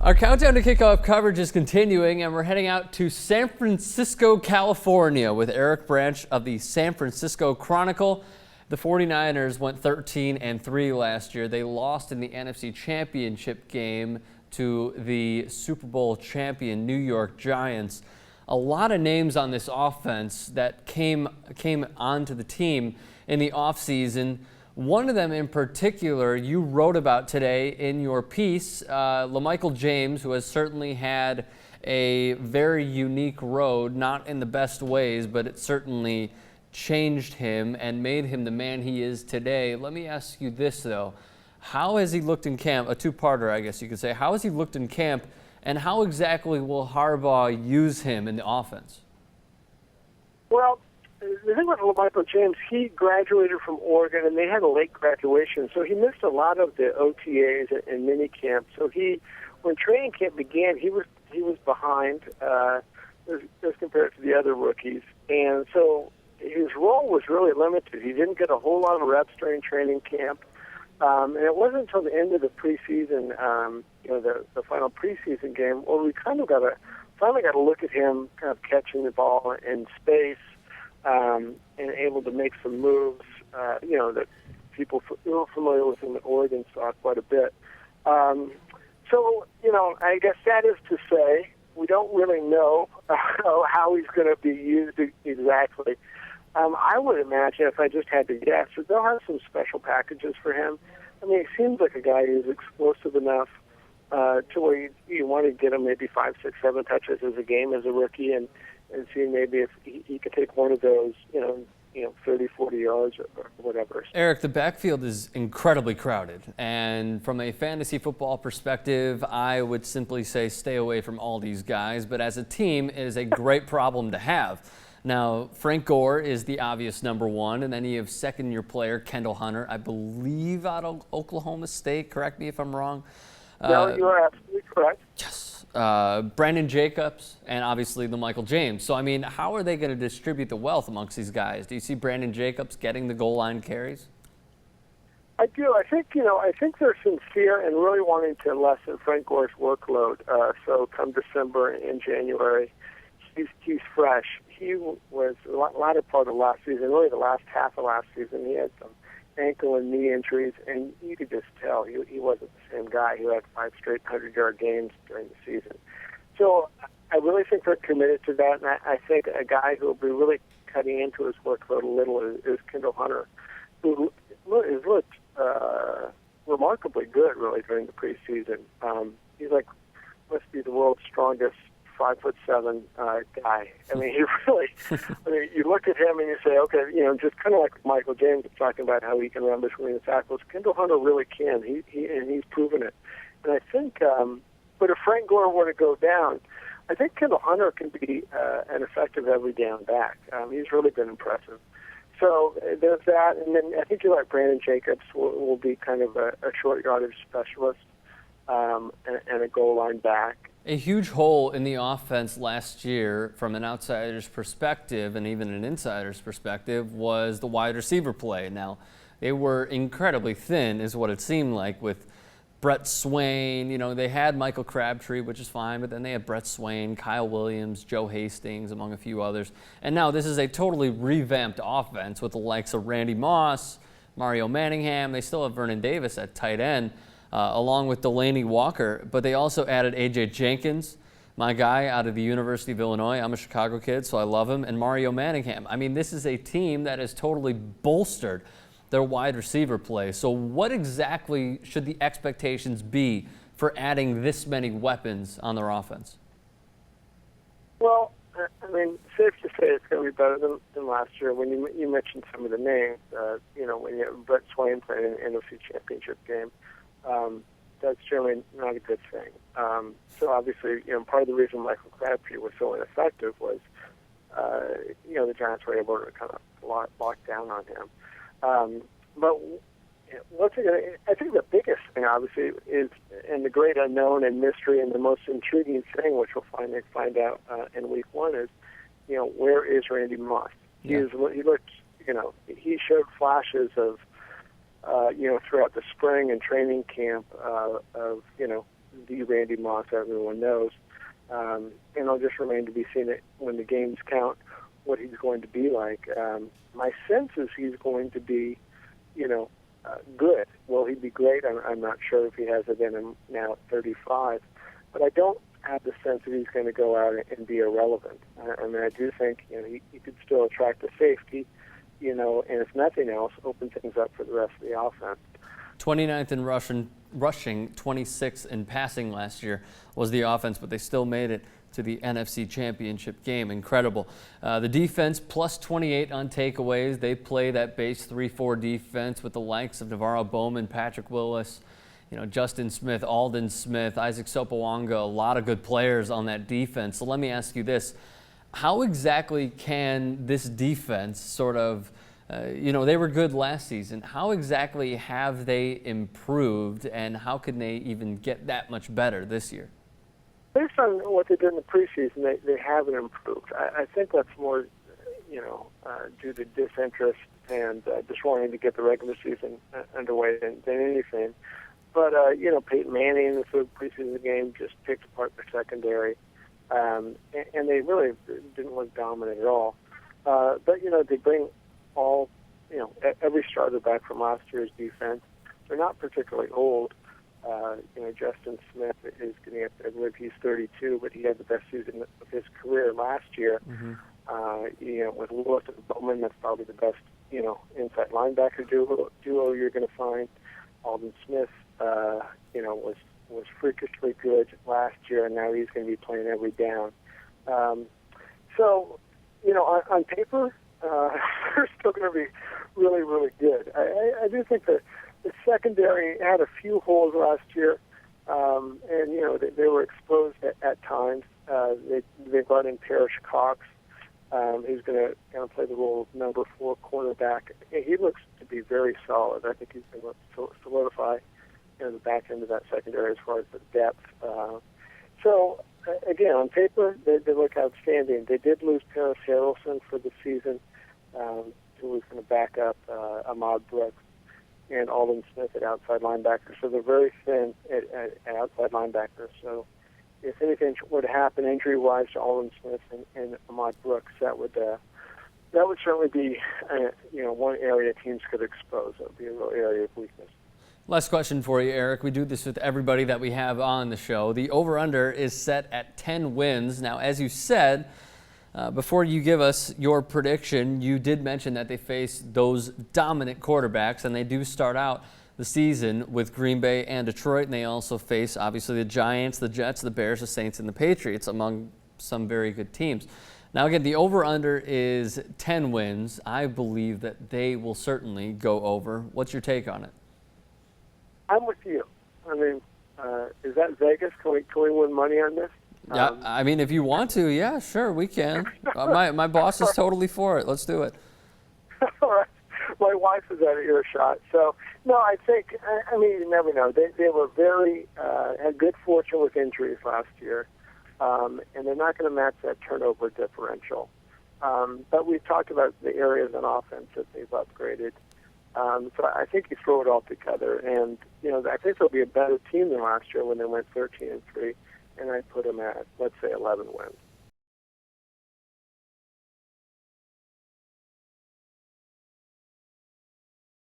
Our countdown to kickoff coverage is continuing, and we're heading out to San Francisco, California with Eric Branch of the San Francisco Chronicle. The 49ers went 13-3 last year. They lost in the NFC Championship game to the Super Bowl champion New York Giants. A lot of names on this offense that came onto the team in the offseason. One of them in particular you wrote about today in your piece, LaMichael James, who has certainly had a very unique road, not in the best ways, but it certainly changed him and made him the man he is today. Let me ask you this, though. How has he looked in camp? A two-parter, I guess you could say. How has he looked in camp, and how exactly will Harbaugh use him in the offense? Well, the thing with LaMichael James, he graduated from Oregon, and they had a late graduation, so he missed a lot of the OTAs and mini camp. So when training camp began, he was behind as compared to the other rookies, and so his role was really limited. He didn't get a whole lot of reps during training camp, and it wasn't until the end of the preseason, the final preseason game, where we finally got a look at him kind of catching the ball in space. And able to make some moves, that people who are familiar with him at Oregon saw quite a bit. So, I guess that is to say, we don't really know how he's going to be used exactly. I would imagine, if I just had to guess, that they'll have some special packages for him. I mean, he seems like a guy who's explosive enough to where you want to get him maybe 5, 6, 7 touches as a game as a rookie, and see maybe if he could take one of those, 30, 40 yards or whatever. Eric, the backfield is incredibly crowded, and from a fantasy football perspective, I would simply say stay away from all these guys, but as a team, it is a great problem to have. Now, Frank Gore is the obvious number one, and then you have second-year player Kendall Hunter, I believe out of Oklahoma State. Correct me if I'm wrong. No, you are absolutely correct. Yes. Brandon Jacobs, and obviously LaMichael James. So, I mean, how are they going to distribute the wealth amongst these guys? Do you see Brandon Jacobs getting the goal line carries? I do. I think they're sincere and really wanting to lessen Frank Gore's workload. So come December and January, he's fresh. He was a latter part of last season, really the last half of last season. He had some ankle and knee injuries, and you could just tell he wasn't the same guy who had 5 straight 100-yard games during the season. So I really think they're committed to that, and I think a guy who will be really cutting into his workload a little is Kendall Hunter, who has looked remarkably good, really, during the preseason. He's must be the world's strongest 5'7" guy. I mean, he really. You look at him and you say, okay, just kind of like Michael James was talking about how he can run between the tackles. Kendall Hunter really can. He's proven it. And I think, but if Frank Gore were to go down, I think Kendall Hunter can be an effective every down back. He's really been impressive. So there's that, and then I think you're right. Brandon Jacobs will be kind of a short yardage specialist and a goal line back. A huge hole in the offense last year from an outsider's perspective and even an insider's perspective was the wide receiver play. Now, they were incredibly thin is what it seemed like with Brett Swain. They had Michael Crabtree, which is fine, but then they had Brett Swain, Kyle Williams, Joe Hastings, among a few others. And now this is a totally revamped offense with the likes of Randy Moss, Mario Manningham. They still have Vernon Davis at tight end. Along with Delaney Walker, but they also added A.J. Jenkins, my guy out of the University of Illinois. I'm a Chicago kid, so I love him, and Mario Manningham. I mean, this is a team that has totally bolstered their wide receiver play. So what exactly should the expectations be for adding this many weapons on their offense? Well, I mean, safe to say it's going to be better than last year. When you mentioned some of the names, when you have Brett Swain playing in an NFC Championship game, that's generally not a good thing. So obviously, part of the reason Michael Crabtree was so ineffective was, the Giants were able to kind of lock down on him. But what's it gonna, I think the biggest thing, obviously, is, and the great unknown and mystery and the most intriguing thing, which we'll find out in week 1, is, where is Randy Moss? Yeah. He looked, he showed flashes of, throughout the spring and training camp of, the Randy Moss everyone knows. And it'll just remain to be seen it when the games count what he's going to be like. My sense is he's going to be, good. Will he be great? I'm not sure if he has it in him now at 35. But I don't have the sense that he's going to go out and be irrelevant. I mean, I do think he could still attract a safety, and if nothing else, open things up for the rest of the offense. 29th in rushing, 26th in passing last year was the offense, but they still made it to the NFC Championship game. Incredible. The defense plus 28 on takeaways. They play that base 3-4 defense with the likes of Navarro Bowman, Patrick Willis, Justin Smith, Aldon Smith, Isaac Sopawanga, a lot of good players on that defense. So let me ask you this. How exactly can this defense sort of, they were good last season. How exactly have they improved, and how can they even get that much better this year? Based on what they did in the preseason, they haven't improved. I think that's more, due to disinterest and just wanting to get the regular season underway than anything. But, Peyton Manning in the third preseason game just picked apart the secondary, and they really didn't look dominant at all. But, they bring every starter back from last year's defense. They're not particularly old. Justin Smith is getting up there. I believe he's 32, but he had the best season of his career last year. Mm-hmm. With Willis and Bowman, that's probably the best, inside linebacker duo you're going to find. Aldon Smith, was freakishly good last year, and now he's going to be playing every down. On paper, they're still going to be really, really good. I do think that the secondary had a few holes last year, and they were exposed at times. They brought in Parrish Cox, who's going to kind of play the role of number 4 quarterback. He looks to be very solid. I think he's going to solidify the back end of that secondary as far as the depth. Again, on paper, they look outstanding. They did lose Paris Harrelson for the season, who was going to back up Ahmad Brooks and Aldon Smith at outside linebacker. So they're very thin at outside linebacker. So if anything were to happen injury-wise to Aldon Smith and Ahmad Brooks, that would certainly be one area teams could expose. That would be a real area of weakness. Last question for you, Eric. We do this with everybody that we have on the show. The over-under is set at 10 wins. Now, as you said, before you give us your prediction, you did mention that they face those dominant quarterbacks, and they do start out the season with Green Bay and Detroit, and they also face, obviously, the Giants, the Jets, the Bears, the Saints, and the Patriots, among some very good teams. Now, again, the over-under is 10 wins. I believe that they will certainly go over. What's your take on it? I'm with you. I mean, is that Vegas? Can we win money on this? Yeah, I mean, if you want to, yeah, sure, we can. My boss is totally for it. Let's do it. All right. My wife is at earshot. So, no, I think, you never know. They were had good fortune with injuries last year, and they're not going to match that turnover differential. But we've talked about the areas on offense that they've upgraded. So I think you throw it all together, and I think they'll be a better team than last year when they went 13-3, and I put them at, let's say, 11 wins.